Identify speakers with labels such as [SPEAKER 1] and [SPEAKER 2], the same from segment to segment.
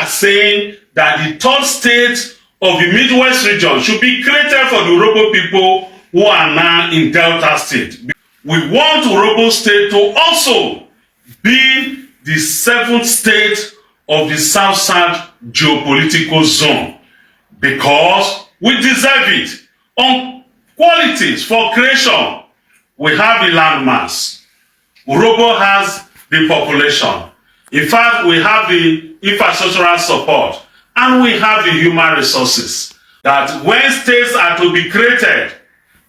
[SPEAKER 1] saying that the third state of the Midwest region should be created for the Urhobo people who are now in Delta State. We want Urhobo State to also be the seventh state of the South-South geopolitical zone because we deserve it. On qualities for creation, we have the landmass. Urhobo has the population. In fact, we have the infrastructural support and we have the human resources. That when states are to be created,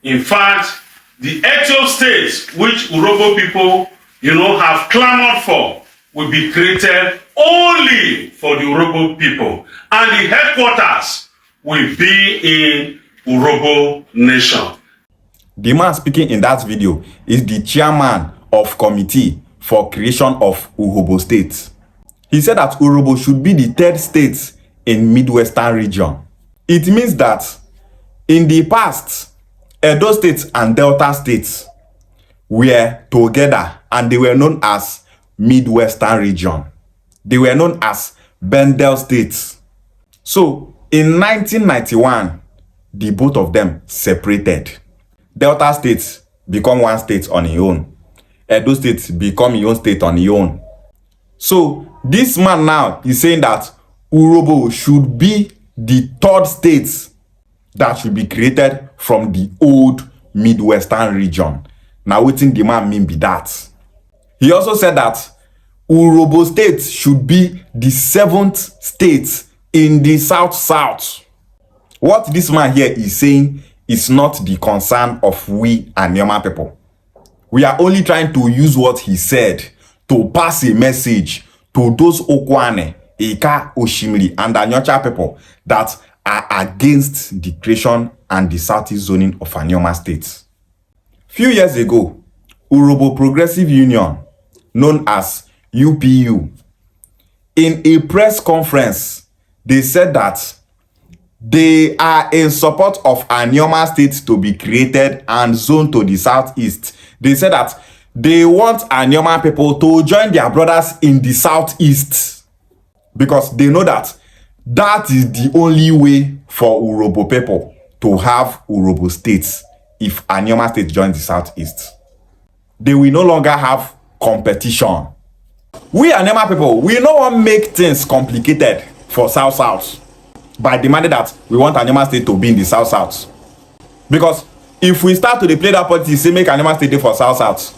[SPEAKER 1] in fact, the 80 states which Urhobo people, have clamored for will be created only for the Urhobo people. And the headquarters will be in Urhobo Nation.
[SPEAKER 2] The man speaking in that video is the chairman of committee for creation of Urhobo State. He said that Urhobo should be the third state in Midwestern region. It means that in the past, Edo State and Delta States were together and they were known as Midwestern region. They were known as Bendel states. So in 1991, the both of them separated. Delta State become one state on its own. Edo State become its own state on its own. So this man now is saying that Urhobo should be the third state that should be created from the old Midwestern region. Now wetin the man mean be that? He also said that Urhobo State should be the seventh state in the South-South. What this man here is saying is not the concern of we Anioma people. We are only trying to use what he said to pass a message to those Okwane, Ika, Oshimiri, and Anyocha people that are against the creation and the Southeast zoning of Anioma State. Few years ago, Urhobo Progressive Union, known as UPU, in a press conference, they said that they are in support of Anioma State to be created and zoned to the southeast. They said that they want Anioma people to join their brothers in the southeast because they know that that is the only way for Urhobo people to have Urhobo State if Anioma State joins the southeast. They will no longer have competition. We Anioma people, we no want make things complicated for South-South by demanding that we want Anioma State to be in the South-South. Because if we start to play that politics, say make Anioma State for South-South,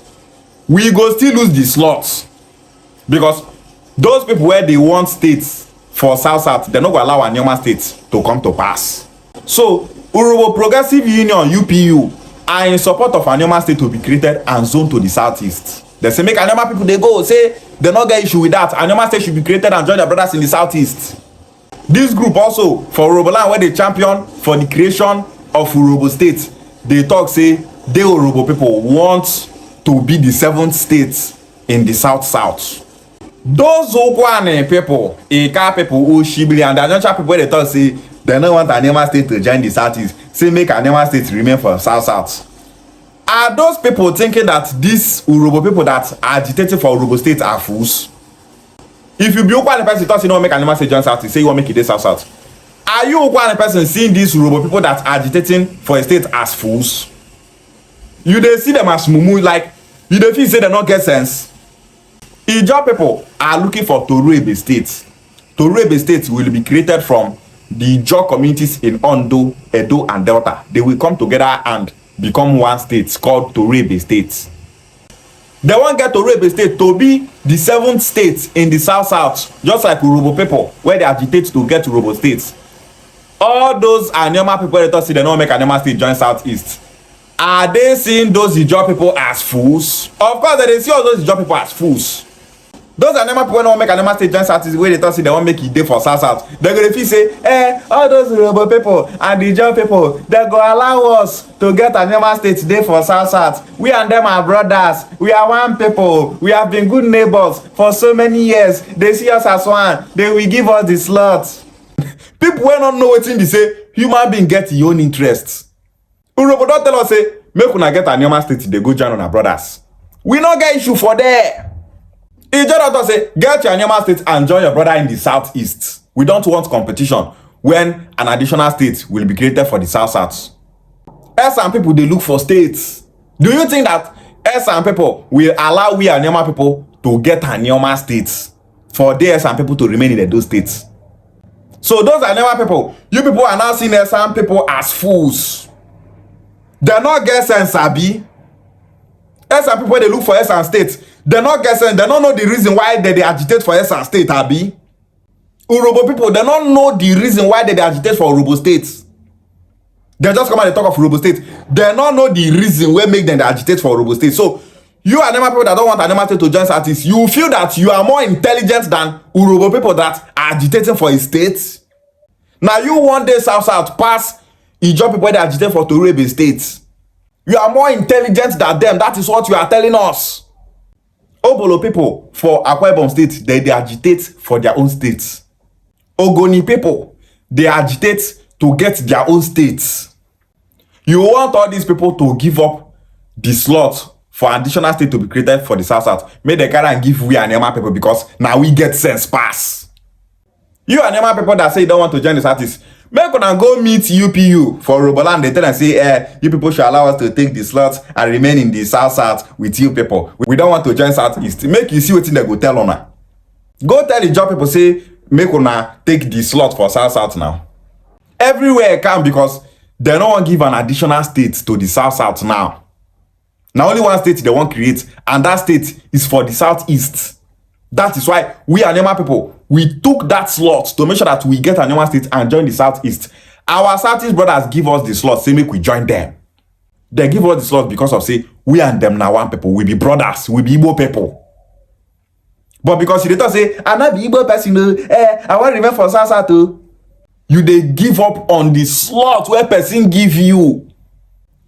[SPEAKER 2] we go still lose the slots. Because those people where they want states for South-South, they're not going to allow Anioma State to come to pass. So, Urhobo Progressive Union, UPU, are in support of Anioma State to be created and zoned to the southeast. They say make Anioma people, they go, say they not get issue with that. Anioma State should be created and join their brothers in the southeast. This group also, for Urhobo land, where they champion for the creation of Urhobo State, they talk, say, they Urhobo people want to be the seventh state in the South-South. Those Okwane people, Ika people, Oshibili, and the Anyocha people, they talk, say, they don't want Anioma State to join the southeast. Say, make Anioma State remain for South-South. Are those people thinking that these Urhobo people that are agitating for Urhobo State are fools? If you be Okwane person, you don't make Anioma State join southeast, say you want to make it South-South. Are you Okwane person seeing these Urhobo people that are agitating for a state as fools? You dey see them as mumu, like you dey feel say they don't get sense. Ijaw people are looking for Urhobo State. Urhobo State will be created from the Ijaw communities in Ondo, Edo, and Delta. They will come together and become one state called Urhobo State. They won't get Urhobo State to be the seventh state in the South-South, just like Urhobo people, where they agitate to get Urhobo States. All those Anioma people that talk say they don't make Anioma State join southeast. Are they seeing those Ijaw people as fools? Of course, they see all those Ijaw people as fools. Those Anioma people don't make Anioma State join southeast, where they talk say they won't make it day for South-South. They're going to say, all those Urhobo people and the Ijaw people, they go allow us to get Anioma State day for South-South. We and them are brothers. We are one people. We have been good neighbors for so many years. They see us as one. They will give us the slot. People wey don't know wetin be say human being get your own interests. Urhobo don tell us say make una get Anioma State, they go join una brothers. We no get issue for there. Ijaw don talk say get your Anioma State and join your brother in the southeast. We don't want competition when an additional state will be created for the South. Esan people, they look for states. Do you think that Esan people will allow we Anioma people to get Anioma states for the Esan people to remain in those states? So those Anioma people, you people are now seeing Esan people as fools. They not get sense, Abi. Esan people, they look for Esan state. They not get sense. They don't know the reason why they agitate for Esan state, Abi. Urhobo people, they don't know the reason why they agitate for Urhobo State. They just come and they talk of Urhobo State. They don't know the reason why make them agitate for Urhobo State. So you Anioma people that don't want Anioma State to join Southeast, you feel that you are more intelligent than Urhobo people that are agitating for a state. Now you want the South pass Ijaw people that agitate for Urhobo State. You are more intelligent than them. That is what you are telling us. Obolo people for Akwa Ibom State, they agitate for their own states. Ogoni people, they agitate to get their own states. You want all these people to give up the slot for additional state to be created for the South. Make the carry and give we Anioma people because now we get sense pass. You Anioma people that say you don't want to join the Southeast, make una go meet UPU for Roboland. They tell and say, you people should allow us to take the slot and remain in the South with you people. We don't want to join Southeast. Make you see what they go tell una. Go tell the job people say, make una take the slot for South now. Everywhere come because they don't want to give an additional state to the South now. Now only one state they want to create, and that state is for the Southeast. That is why we Anioma people, we took that slot to make sure that we get Anioma State and join the Southeast. Our Southeast brothers give us the slot, say make we join them. They give us the slot because of say we and them now one people, we be brothers, we be Igbo people. But because you don't say, I'm not the Igbo person, I want to remain for South too. You they give up on the slot where person give you.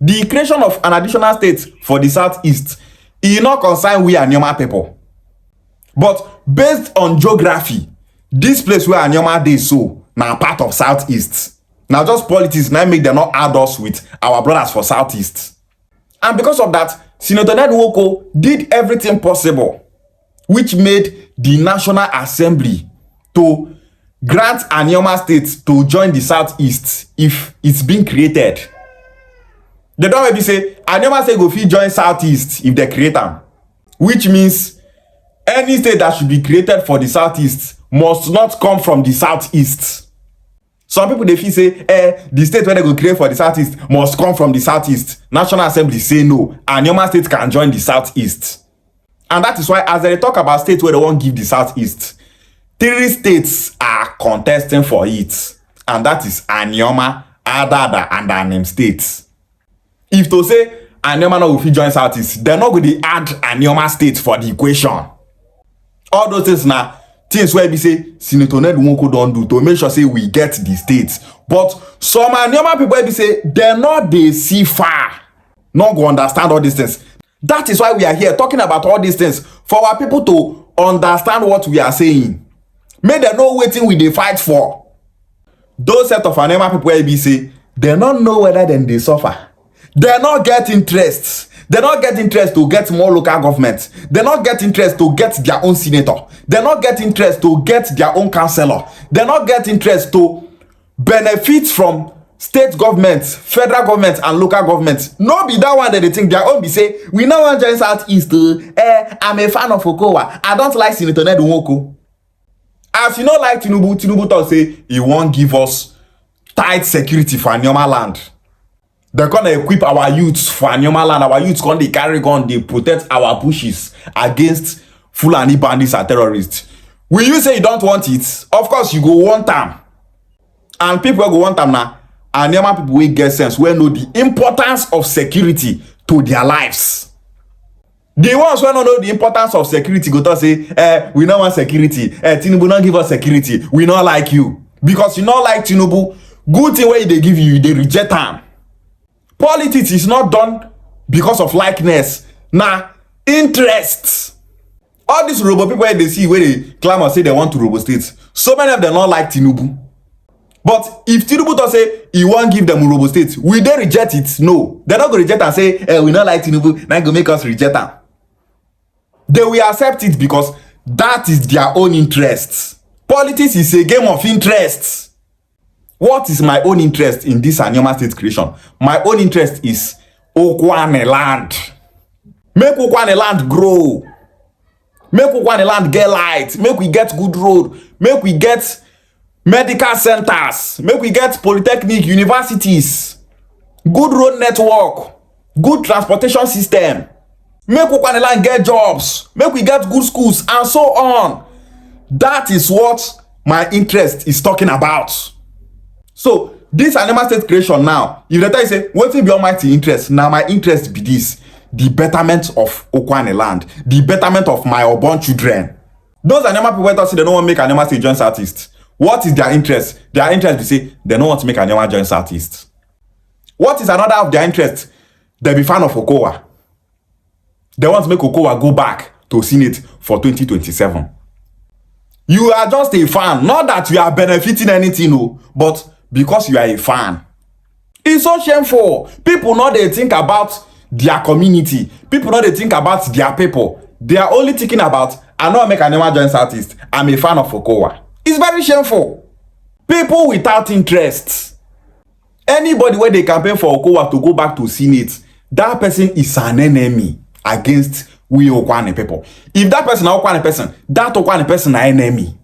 [SPEAKER 2] The creation of an additional state for the Southeast is not concern we Anioma people. But based on geography, this place where Anioma dey so now part of Southeast. Now just politics now make them not add us with our brothers for Southeast. And because of that, Senator Ned Nwoko did everything possible, which made the National Assembly to grant Anioma State to join the Southeast if it's been created. They don't maybe say Anioma State go fit join Southeast if they create them, which means any state that should be created for the Southeast must not come from the Southeast. Some people they feel say, the state where they go create for the Southeast must come from the Southeast. National Assembly say no, Anioma State can join the Southeast. And that is why as they talk about states where they won't give the Southeast, 3 states are contesting for it. And that is Anioma, Adada, and Anem states. If to say Anioma no will join Southeast, they're not going to add Anioma State for the equation. All those things now, things where we say Senator Ned Nwoko don't do to make sure say we get the states. But some Anioma people we say they're not they see far, not go understand all these things. That is why we are here talking about all these things for our people to understand what we are saying. May they know what we they fight for. Those set of Anioma people we say they don't know whether then they suffer. They not get interest. They not get interest to get more local government. They not get interest to get their own senator. They not get interest to get their own councillor. They not get interest to benefit from state governments, federal governments, and local governments. No be that one that they think their own be say, we no want join Southeast. I'm a fan of Okowa. I don't like Senator Ned Nwoko. As you know, like Tinubu talk say, he won't give us tight security for Anioma land. They're gonna equip our youths for Anioma land. Our youths gonna carry gun, they protect our bushes against Fulani bandits and terrorists. Will you say you don't want it? Of course you go want them. And people go want them now. Anioma people will get sense, will know the importance of security to their lives. The ones who don't know the importance of security go to say, we don't want security. Tinubu don't give us security. We not like you. Because you not like Tinubu, good thing where they give you, they reject them. Politics is not done because of likeness. Nah, interests. All these Urhobo people where they see where they clamor say they want to Urhobo State. So many of them not like Tinubu. But if Tinubu does say he won't give them Urhobo State, will they reject it? No. They're not going to reject and say, we not like Tinubu, now go make us reject them. They will accept it because that is their own interests. Politics is a game of interests. What is my own interest in this Anioma State creation? My own interest is Okwane land. Make Okwane land grow. Make Okwane land get light. Make we get good road. Make we get medical centers. Make we get polytechnic universities. Good road network. Good transportation system. Make Okwane land get jobs. Make we get good schools and so on. That is what my interest is talking about. So this Anioma State creation now, if the time say wetin be almighty interest, now my interest be this: the betterment of Okwane land, the betterment of my unborn children. Those Anioma people wey talk say they don't want make Anioma State join Southeast. What is their interest? Their interest be say they don't want to make Anioma join Southeast. What is another of their interest? They be fan of Okowa. They want to make Okowa go back to Senate for 2027. You are just a fan, not that you are benefiting anything, no, but because you are a fan. It's so shameful. People know they think about their community. People know they think about their people. They are only thinking about, I know I make Anioma join Southeast. I'm a fan of Okowa. It's very shameful. People without interest. Anybody where they campaign for Okowa to go back to Senate, that person is an enemy against we Okwane people. If that person is Okwane person, that Okwane person is an enemy.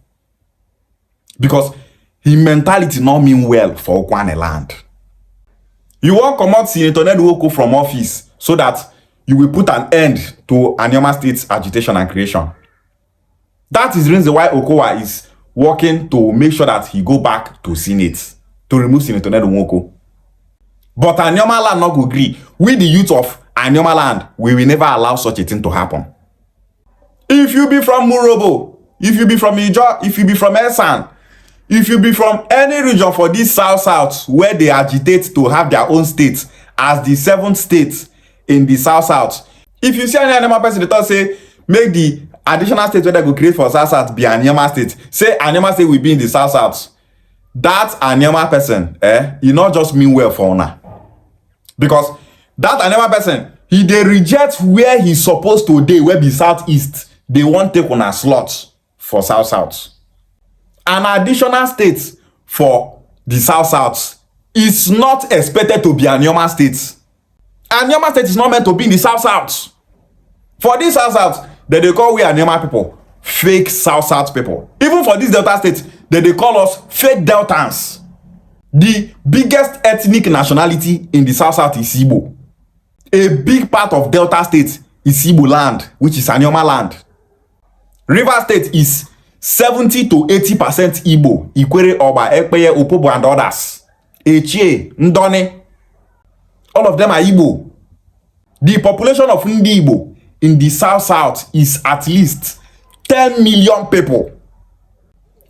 [SPEAKER 2] Because his mentality not mean well for Okwane land. You want to come out Senator Ned from office so that you will put an end to Anioma State's agitation and creation. That is the reason why Okowa is working to make sure that he go back to Senate to remove Senator Ned But Anioma land not go agree. We the youth of Anioma land, we will never allow such a thing to happen. If you be from Urhobo, if you be from Niger, if you be from Esan, if you be from any region for this south where they agitate to have their own state as the 7th state in the south, if you see any Anioma person that say make the additional state where they go create for south be Anioma State, say Anioma State will be in the south, that Anioma person, he not just mean well for una. Because that Anioma person, he they reject where he's supposed to dey, where be southeast. They won't take on a slot for south. An additional state for the south is not expected to be Anioma State. Anioma State is not meant to be in the south. For this south, they call we Anioma people fake south people. Even for this Delta State, they call us fake Deltans. The biggest ethnic nationality in the south is Igbo. A big part of Delta State is Igbo land, which is Anioma land. River State is 70 to 80% Igbo, Ikwere, Oba, Ekpeye, Opobo, and others. Echie, Ndone, all of them are Igbo. The population of Ndi Igbo in the south is at least 10 million people.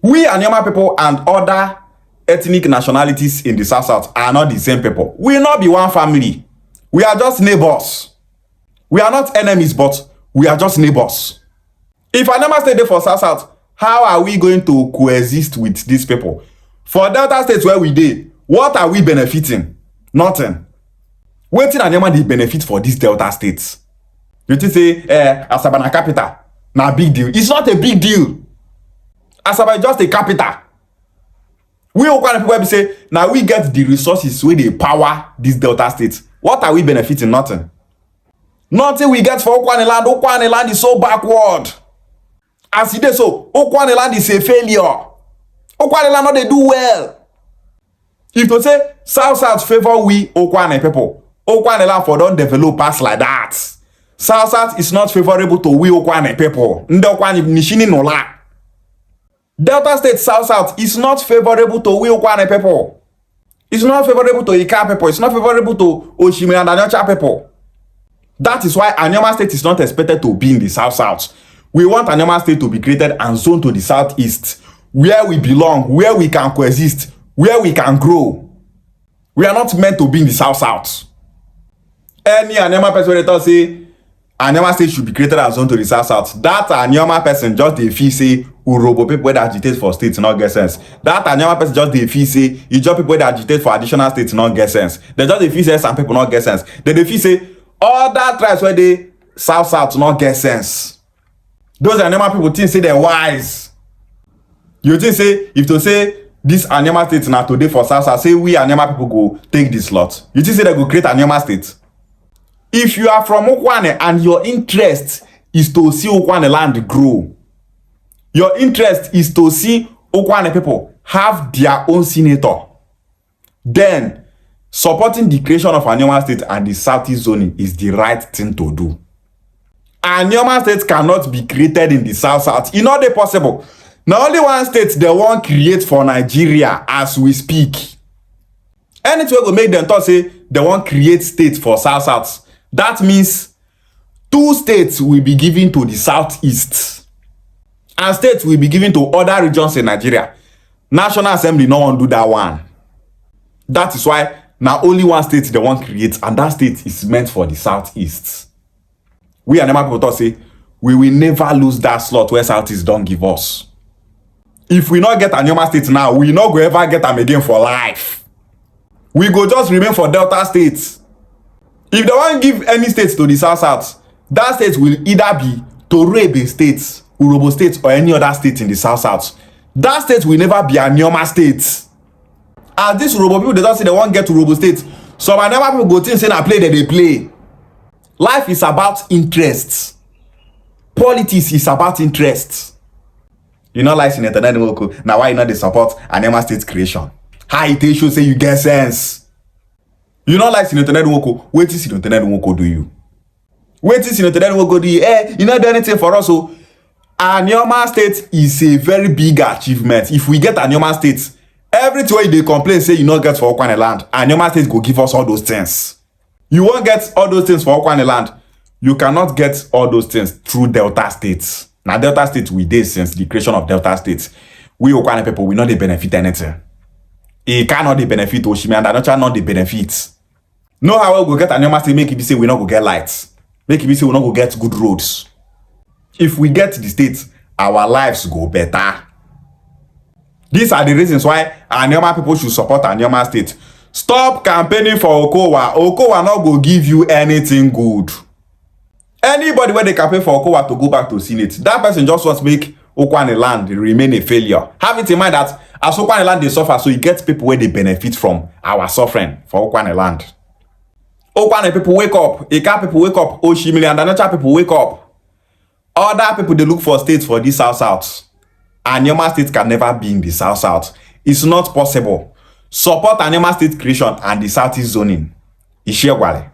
[SPEAKER 2] We Anioma people and other ethnic nationalities in the south are not the same people. We will not be one family. We are just neighbors. We are not enemies, but we are just neighbors. If Anioma stay there for south, how are we going to coexist with these people? For Delta States where we did, what are we benefiting? Nothing. Wetin Anioma dey benefit for these Delta States? You think say Asaba na capital na big deal? It's not a big deal. Asaba is just a capital. We Okwane people be say now we get the resources wey dey power these Delta States. What are we benefiting? Nothing. Nothing we get for Okwane land. Okwane land is so backward. As it is so, Okwane land is a failure. Okwane land not they do well. If to say south favor we Okwane people, Okwane land for don't develop pass like that. South is not favorable to we Okwane people. Nde Okwane nishini no la. Delta State south is not favorable to we Okwane people. It's not favorable to Ika people. It's not favorable to Oshimiri and Anyocha people. That is why Anioma State is not expected to be in the south. We want Anioma State to be created and zoned to the southeast, where we belong, where we can coexist, where we can grow. We are not meant to be in the south. Any Anioma person that say Anioma State should be created and zoned to the south, that Anioma person just dey feel say Urhobo people that agitate for states not get sense. That Anioma person just dey feel say Ijaw people that agitate for additional states not get sense. They just dey feel say some people not get sense. They dey feel say other tribes where they south not get sense. Those Anioma people think say they're wise. You think say if to say this Anioma state na today for South, say we Anioma people go take this lot. You think say they go create Anioma state? If you are from Okwane and your interest is to see Okwane land grow, your interest is to see Okwane people have their own senator, then supporting the creation of Anioma state and the southeast zoning is the right thing to do. Anioma state cannot be created in the south. It's not possible. Now only one state they won't create for Nigeria as we speak. Anything will make them talk say they won't create state for south. That means 2 states will be given to the southeast, and states will be given to other regions in Nigeria. National Assembly no one do that one. That is why now only one state they won't create, and that state is meant for the southeast. We Anioma people talk say we will never lose that slot where southeast don't give us. If we not get Anioma state now, we not go ever get them again for life. We go just remain for Delta states. If they want give any states to the south, that state will either be Urhobo State, Urhobo State, or any other state in the south. That state will never be Anioma state. As this Urhobo people, they don't say they won't get to Urhobo State. So Anioma people go think say na play that they play. Life is about interests. Politics is about interests. You know, like Senator Nwoko, now why you know they support Anioma state creation? Agitation say you get sense. You know, like Senator Nwoko, wait till Senator Nwoko do you? Wait till Senator Nwoko do you? You not do anything for us. So Anioma state is a very big achievement. If we get Anioma state, everywhere they complain say you not get for Okwane land, Anioma state go give us all those things. You won't get all those things for Okwane land. You cannot get all those things through Delta states. Now Delta state we did since the creation of Delta states. We Okwane people, we not they benefit anything. It cannot they benefit Oshimi, and not the benefits. No how we go get Anioma state, make it be say we not go get lights. Make it be say we not go get good roads. If we get the state, our lives go better. These are the reasons why Anioma people should support Anioma state. Stop campaigning for Okowa. Okowa not go give you anything good. Anybody where they campaign for Okowa to go back to Senate, that person just wants to make Okwane land remain a failure. Have it in mind that as Okwane land they suffer, so you get people where they benefit from our suffering for Okwane land. Okwane people wake up, Ika people wake up, Oshimili and Anocha people wake up. Other people they look for states for this south. Anioma state can never be in the south. It's not possible. Support Anioma state creation and the southeast zoning. Ishiegwale.